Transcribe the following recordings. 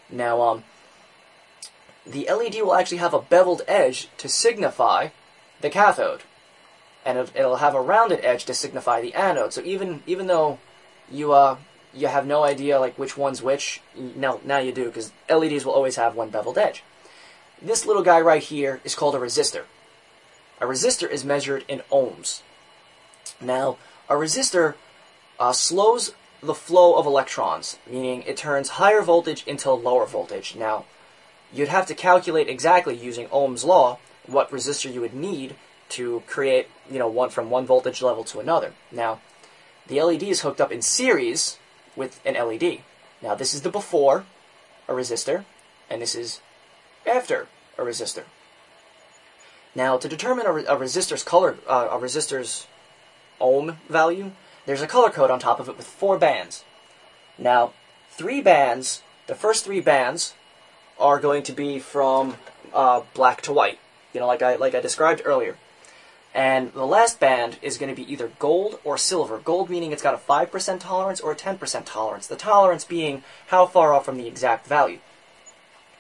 Now, the LED will actually have a beveled edge to signify the cathode, and it'll have a rounded edge to signify the anode. So even though you have no idea like which one's which, now you do, because LEDs will always have one beveled edge. This little guy right here is called a resistor. A resistor is measured in ohms. Now, a resistor slows the flow of electrons, meaning it turns higher voltage into lower voltage. Now, you'd have to calculate exactly using Ohm's law what resistor you would need to create, from one voltage level to another. Now, the LED is hooked up in series with an LED. Now, this is the before a resistor, and this is after a resistor. Now, to determine a resistor's ohm value, there's a color code on top of it with 4 bands. Now, the first 3 bands are going to be from black to white, like I described earlier. And the last band is going to be either gold or silver. Gold meaning it's got a 5% tolerance or a 10% tolerance. The tolerance being how far off from the exact value.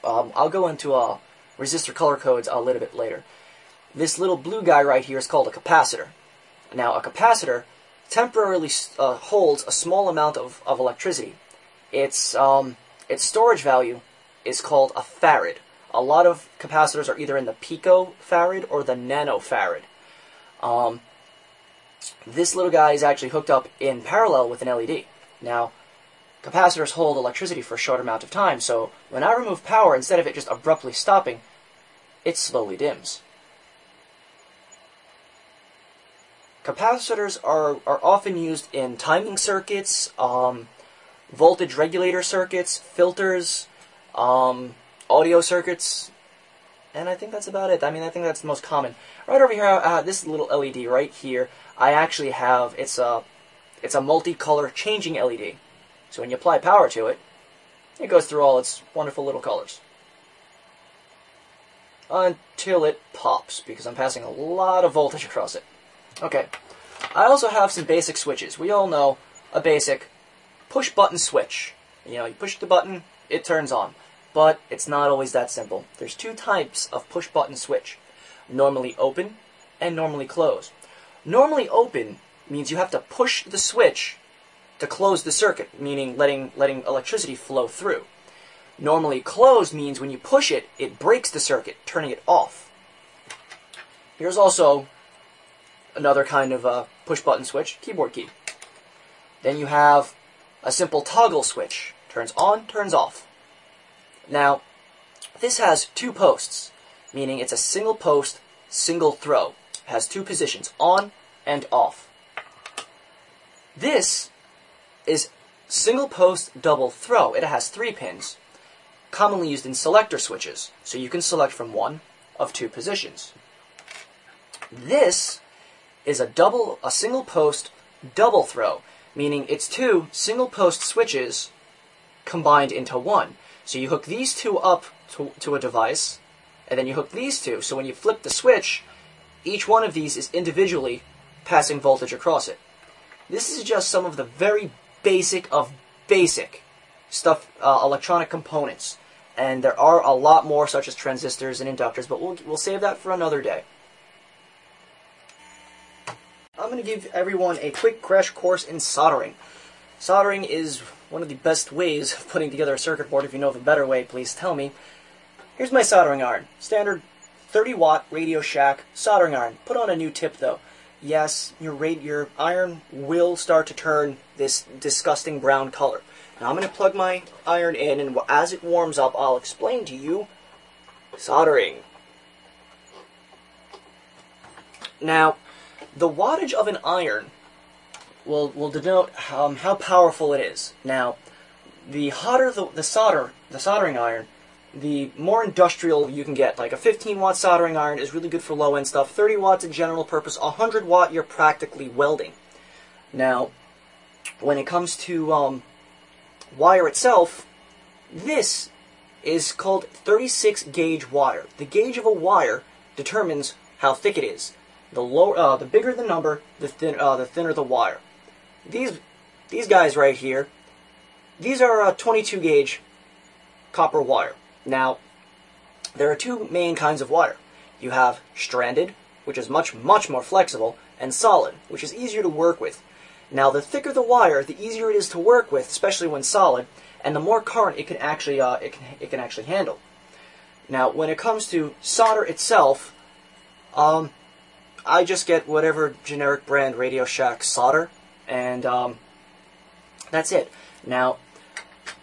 I'll go into resistor color codes a little bit later. This little blue guy right here is called a capacitor. Now, a capacitor temporarily holds a small amount of electricity. Its storage value is called a farad. A lot of capacitors are either in the picofarad or the nanofarad. This little guy is actually hooked up in parallel with an LED. Now, capacitors hold electricity for a short amount of time, so when I remove power, instead of it just abruptly stopping, it slowly dims. Capacitors are often used in timing circuits, voltage regulator circuits, filters, audio circuits, and I think that's about it. I think that's the most common. Right over here, this little LED right here, I actually have, it's a multicolor changing LED. So when you apply power to it, it goes through all its wonderful little colors. Until it pops, because I'm passing a lot of voltage across it. Okay, I also have some basic switches. We all know a basic push-button switch. You push the button, it turns on. But it's not always that simple. There's 2 types of push-button switch. Normally open and normally close. Normally open means you have to push the switch to close the circuit, meaning letting electricity flow through. Normally closed means when you push it, it breaks the circuit, turning it off. Here's also another kind of push-button switch, keyboard key. Then you have a simple toggle switch. Turns on, turns off. Now, this has 2 posts, meaning it's a single post, single throw. It has 2 positions, on and off. This is single post, double throw. It has 3 pins, commonly used in selector switches, so you can select from one of 2 positions. This is a single post, double throw, meaning it's 2 single post switches combined into one. So you hook these 2 up to a device, and then you hook these 2, so when you flip the switch, each one of these is individually passing voltage across it. This is just some of the very basic of basic stuff, electronic components, and there are a lot more such as transistors and inductors, but we'll save that for another day. I'm going to give everyone a quick crash course in soldering. Soldering is one of the best ways of putting together a circuit board. If you know of a better way, please tell me. Here's my soldering iron. Standard 30-watt Radio Shack soldering iron. Put on a new tip, though. Yes, your iron will start to turn this disgusting brown color. Now I'm going to plug my iron in, and as it warms up, I'll explain to you soldering. Now, the wattage of an iron will denote how powerful it is. Now, the hotter the soldering iron, the more industrial you can get. Like a 15-watt soldering iron is really good for low-end stuff. 30 watts in general purpose. 100 watt, you're practically welding. Now, when it comes to wire itself, this is called 36 gauge wire. The gauge of a wire determines how thick it is. The bigger the number, the thinner the wire. These guys right here, these are 22 gauge copper wire. Now, there are two main kinds of wire. You have stranded, which is much more flexible, and solid, which is easier to work with. Now, the thicker the wire, the easier it is to work with, especially when solid, and the more current it can actually handle. Now, when it comes to solder itself, I just get whatever generic brand Radio Shack solder, and that's it. Now,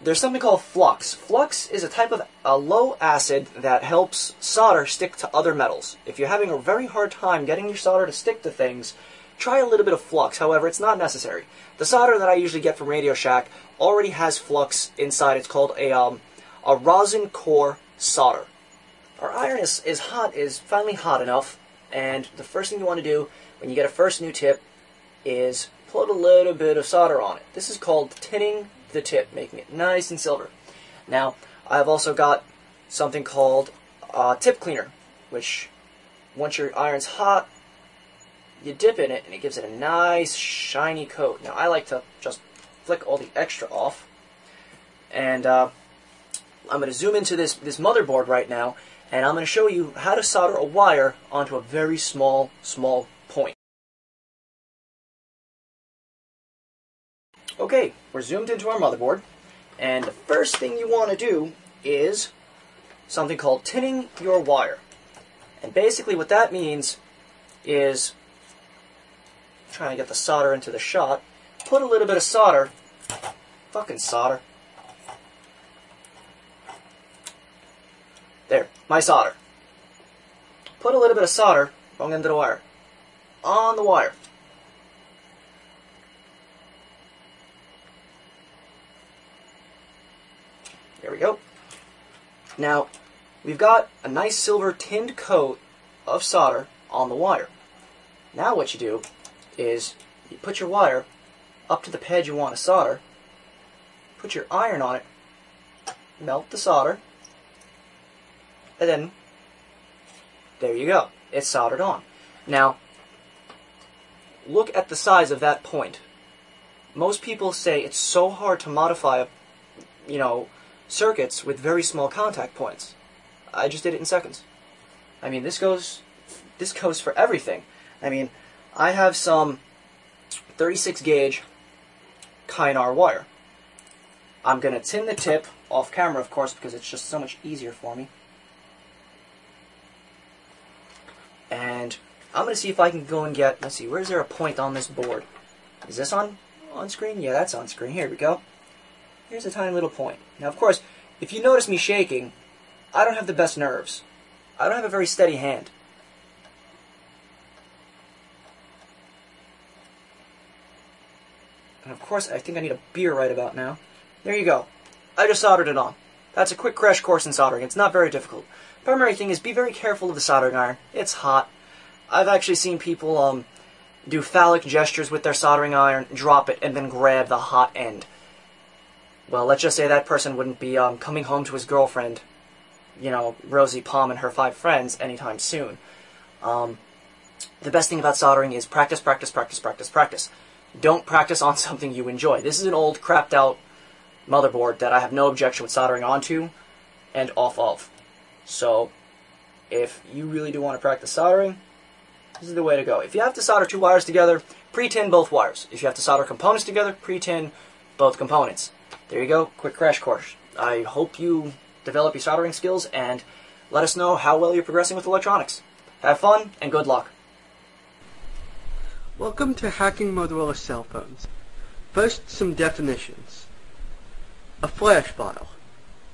there's something called flux. Flux is a type of a low acid that helps solder stick to other metals. If you're having a very hard time getting your solder to stick to things, try a little bit of flux. However, it's not necessary. The solder that I usually get from Radio Shack already has flux inside. It's called a rosin core solder. Our iron is finally hot enough, and the first thing you want to do when you get a first new tip is put a little bit of solder on it. This is called tinning the tip, making it nice and silver. Now, I've also got something called tip cleaner, which once your iron's hot, you dip in it and it gives it a nice shiny coat. Now, I like to just flick all the extra off, and I'm going to zoom into this motherboard right now, and I'm going to show you how to solder a wire onto a very small point. Okay, we're zoomed into our motherboard, and the first thing you want to do is something called tinning your wire. And basically what that means is, trying to get the solder into the shot, put a little bit of solder, fucking solder, there, my solder. Put a little bit of solder, wrong end of the wire, on the wire. There we go. Now, we've got a nice silver tinned coat of solder on the wire. Now what you do is you put your wire up to the pad you want to solder, put your iron on it, melt the solder, and then there you go. It's soldered on. Now, look at the size of that point. Most people say it's so hard to modify, circuits with very small contact points. I just did it in seconds. I mean, this goes for everything. I mean, I have some 36 gauge Kynar wire. I'm going to tin the tip off camera, of course, because it's just so much easier for me. And I'm going to see if I can go and get, let's see, where's there a point on this board? Is this on screen? Yeah, that's on screen. Here we go. Here's a tiny little point. Now, of course, if you notice me shaking, I don't have the best nerves. I don't have a very steady hand. And of course, I think I need a beer right about now. There you go. I just soldered it on. That's a quick crash course in soldering. It's not very difficult. Primary thing is be very careful of the soldering iron. It's hot. I've actually seen people do phallic gestures with their soldering iron, drop it, and then grab the hot end. Well, let's just say that person wouldn't be coming home to his girlfriend, Rosie Palm and her 5 friends anytime soon. The best thing about soldering is practice, practice, practice, practice, practice. Don't practice on something you enjoy. This is an old, crapped out motherboard that I have no objection with soldering onto and off of. So, if you really do want to practice soldering, this is the way to go. If you have to solder 2 wires together, pre-tin both wires. If you have to solder components together, pre-tin both components. There you go, quick crash course. I hope you develop your soldering skills and let us know how well you're progressing with electronics. Have fun and good luck. Welcome to Hacking Motorola Cell Phones. First, some definitions. A flash file.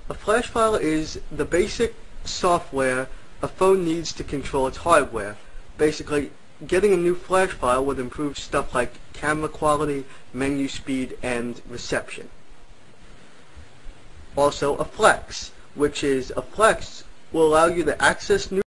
A flash file is the basic software a phone needs to control its hardware. Basically, getting a new flash file would improve stuff like camera quality, menu speed, and reception. Also, a flex, which is a flex will allow you to access new